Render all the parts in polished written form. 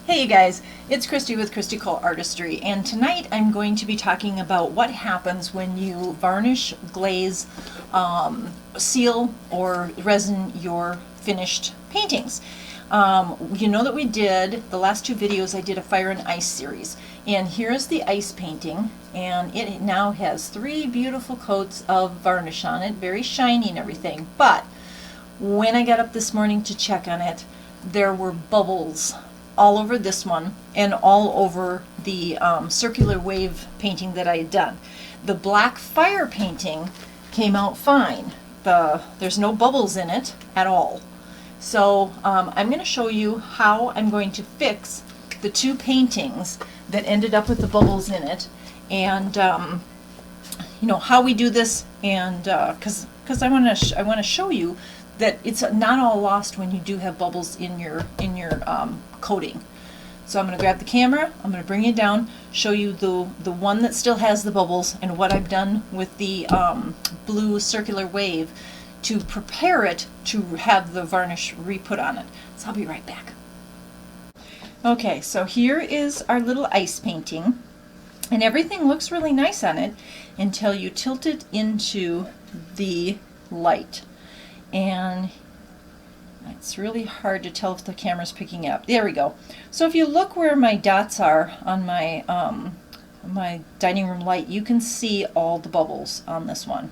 Hey you guys, it's Christy with ColeArtistry, and tonight I'm going to be talking about what happens when you varnish, glaze, seal, or resin your finished paintings. You know that we did, the last two videos I did a fire and ice series, and here's the ice painting, and it now has 3 beautiful coats of varnish on it, very shiny and everything, but when I got up this morning to check on it, there were bubbles all over this one and all over the circular wave painting that I had done. The black fire painting came out fine. There's no bubbles in it at all. So I'm going to show you how I'm going to fix the 2 paintings that ended up with the bubbles in it, and you know how we do this, and because I want to show you that it's not all lost when you do have bubbles in your coating. So I'm going to grab the camera, I'm going to bring it down, show you the one that still has the bubbles and what I've done with the blue circular wave to prepare it to have the varnish re-put on it. So I'll be right back. Okay, so here is our little ice painting, and everything looks really nice on it until you tilt it into the light. And it's really hard to tell if the camera's picking it up. There we go. So if you look where my dots are on my my dining room light, you can see all the bubbles on this one.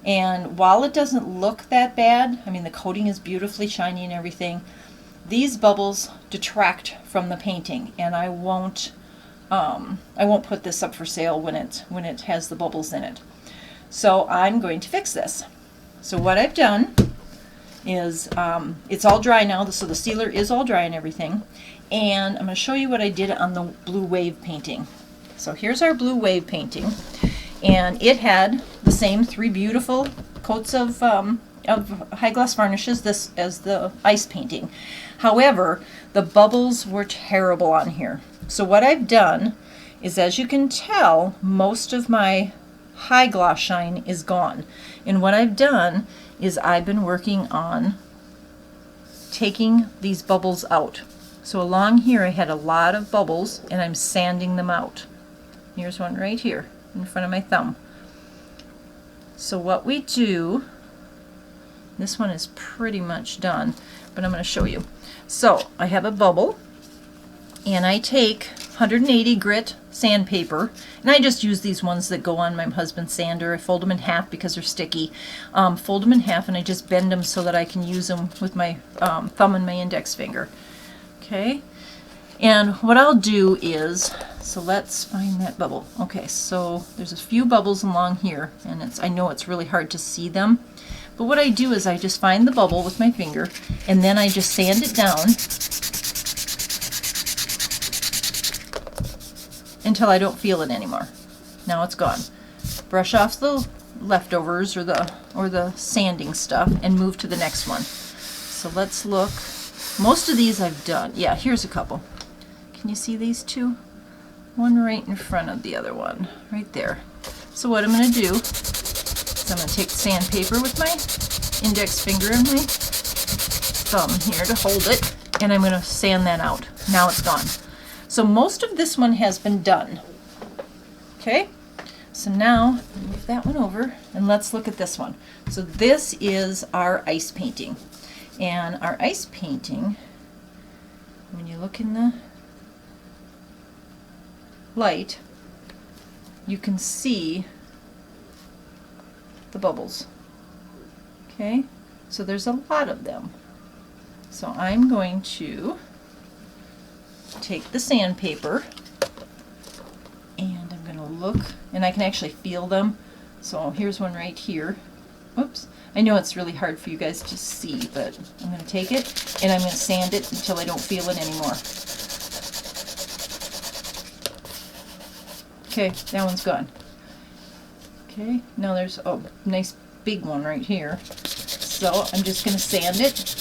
And while it doesn't look that bad, I mean the coating is beautifully shiny and everything, these bubbles detract from the painting, and I won't put this up for sale when it has the bubbles in it. So I'm going to fix this. So what I've done is, it's all dry now, so the sealer is all dry and everything, and I'm going to show you what I did on the blue wave painting. So here's our blue wave painting, and it had the same 3 beautiful coats of high gloss varnishes as the ice painting. However, the bubbles were terrible on here. So what I've done is, as you can tell, most of my high gloss shine is gone, and what I've done is I've been working on taking these bubbles out. So along here I had a lot of bubbles, and I'm sanding them out. Here's one right here in front of my thumb. So what we do, this one is pretty much done, but I'm going to show you. So I have a bubble, and I take 180 grit sandpaper, and I just use these ones that go on my husband's sander. I fold them in half because they're sticky. Fold them in half, and I just bend them so that I can use them with my thumb and my index finger. Okay, and what I'll do is, so let's find that bubble. Okay, so there's a few bubbles along here, and I know it's really hard to see them, but what I do is I just find the bubble with my finger, and then I just sand it down until I don't feel it anymore. Now it's gone. Brush off the leftovers or the sanding stuff and move to the next one. So let's look. Most of these I've done. Yeah, here's a couple. Can you see these 2? One right in front of the other one, right there. So what I'm going to do is I'm going to take the sandpaper with my index finger and my thumb here to hold it, and I'm going to sand that out. Now it's gone. So most of this one has been done. Okay, so now move that one over, and let's look at this one. So this is our ice painting, and our ice painting, when you look in the light, you can see the bubbles. Okay, so there's a lot of them. So I'm going to take the sandpaper, and I'm going to look, and I can actually feel them. So here's one right here. Oops, I know it's really hard for you guys to see, but I'm going to take it and I'm going to sand it until I don't feel it anymore. Okay, that one's gone. Okay, now there's a nice big one right here. So I'm just going to sand it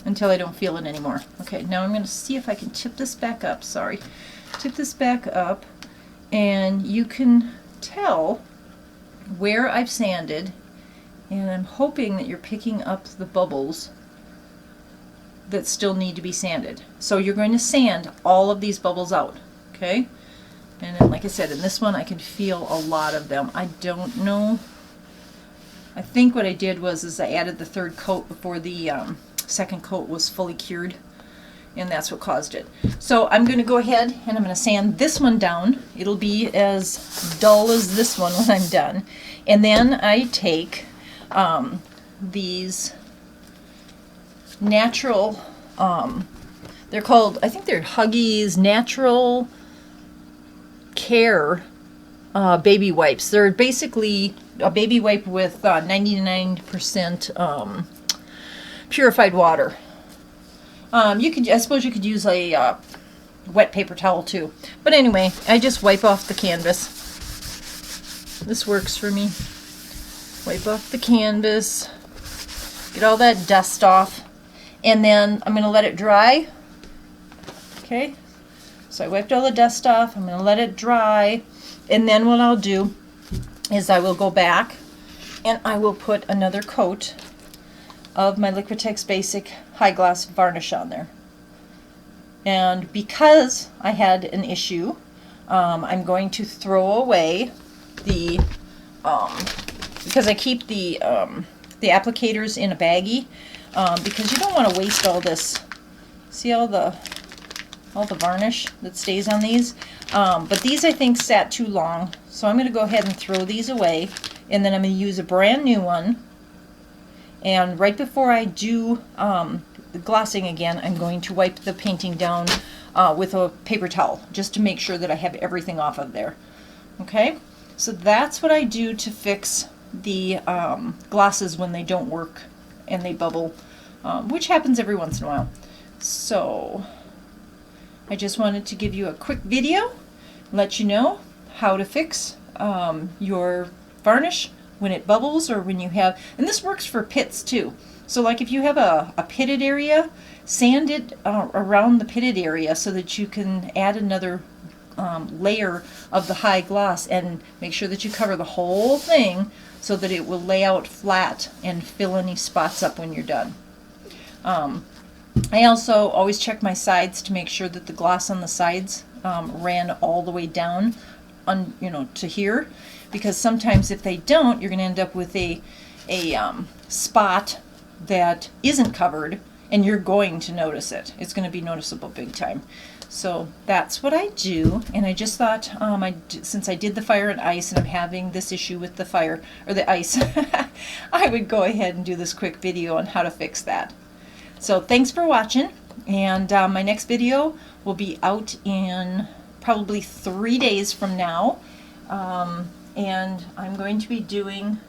until I don't feel it anymore. Okay, now I'm going to see if I can tip this back up. Sorry. Tip this back up, and you can tell where I've sanded And I'm hoping that you're picking up the bubbles that still need to be sanded. So you're going to sand all of these bubbles out, okay? And then, like I said, in this one I can feel a lot of them. I don't know. I think what I did was I added the third coat before the second coat was fully cured, and that's what caused it. So I'm going to go ahead and I'm going to sand this one down. It'll be as dull as this one when I'm done. And then I take these natural, they're called, I think they're Huggies Natural Care baby wipes. They're basically a baby wipe with 99% purified water. You could, I suppose you could use a wet paper towel too. But anyway, I just wipe off the canvas. This works for me. Wipe off the canvas, get all that dust off, and then I'm going to let it dry. Okay, so I wiped all the dust off. I'm going to let it dry, and then what I'll do is I will go back and I will put another coat of my Liquitex Basic High Gloss varnish on there. And because I had an issue, I'm going to throw away the because I keep the applicators in a baggie, because you don't want to waste all this. See all the varnish that stays on these? But these I think sat too long, so I'm going to go ahead and throw these away, and then I'm going to use a brand new one. And right before I do the glossing again, I'm going to wipe the painting down with a paper towel, just to make sure that I have everything off of there. Okay, so that's what I do to fix the glosses when they don't work and they bubble, which happens every once in a while. So I just wanted to give you a quick video, let you know how to fix your varnish when it bubbles, or when you have, and this works for pits too. So like if you have a pitted area, sand it around the pitted area so that you can add another layer of the high gloss, and make sure that you cover the whole thing so that it will lay out flat and fill any spots up when you're done. I also always check my sides to make sure that the gloss on the sides ran all the way down to here, because sometimes if they don't, you're going to end up with a spot that isn't covered, and you're going to notice it. It's going to be noticeable big time. So that's what I do, and I just thought, since I did the fire and ice and I'm having this issue with the fire, or the ice, I would go ahead and do this quick video on how to fix that. So thanks for watching, and my next video will be out in probably 3 days from now, and I'm going to be doing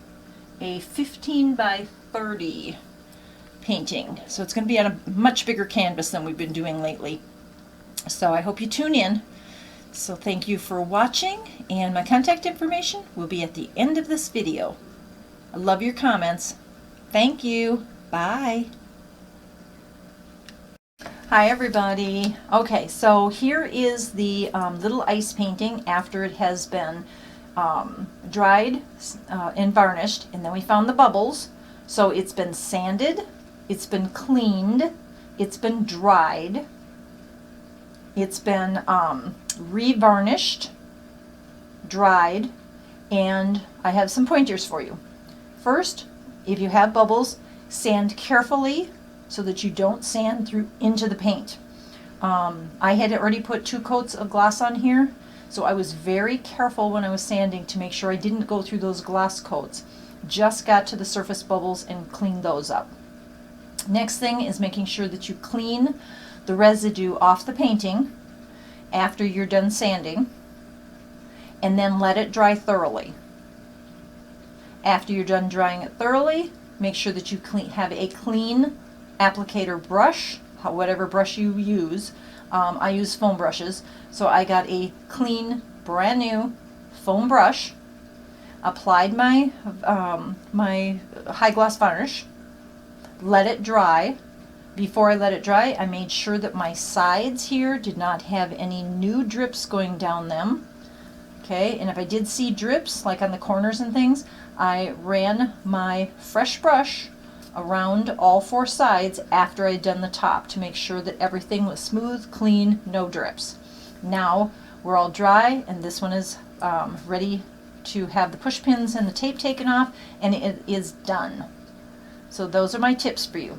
a 15 by 30 painting. So it's going to be on a much bigger canvas than we've been doing lately. So I hope you tune in. So thank you for watching, and my contact information will be at the end of this video. I love your comments. Thank you. Bye. Hi everybody. Okay, so here is the little ice painting after it has been dried and varnished, and then we found the bubbles. So it's been sanded, it's been cleaned, it's been dried, it's been re-varnished, dried, and I have some pointers for you. First, if you have bubbles, sand carefully so that you don't sand through into the paint. I had already put 2 coats of gloss on here, so I was very careful when I was sanding to make sure I didn't go through those gloss coats. Just got to the surface bubbles and cleaned those up. Next thing is making sure that you clean the residue off the painting after you're done sanding, and then let it dry thoroughly. After you're done drying it thoroughly, make sure that you have a clean applicator brush, whatever brush you use. I use foam brushes, so I got a clean, brand new foam brush, applied my my high gloss varnish, let it dry. Before I let it dry, I made sure that my sides here did not have any new drips going down them. Okay, and if I did see drips, like on the corners and things, I ran my fresh brush around all 4 sides after I'd done the top to make sure that everything was smooth, clean, no drips. Now we're all dry, and this one is ready to have the push pins and the tape taken off, and it is done. So those are my tips for you.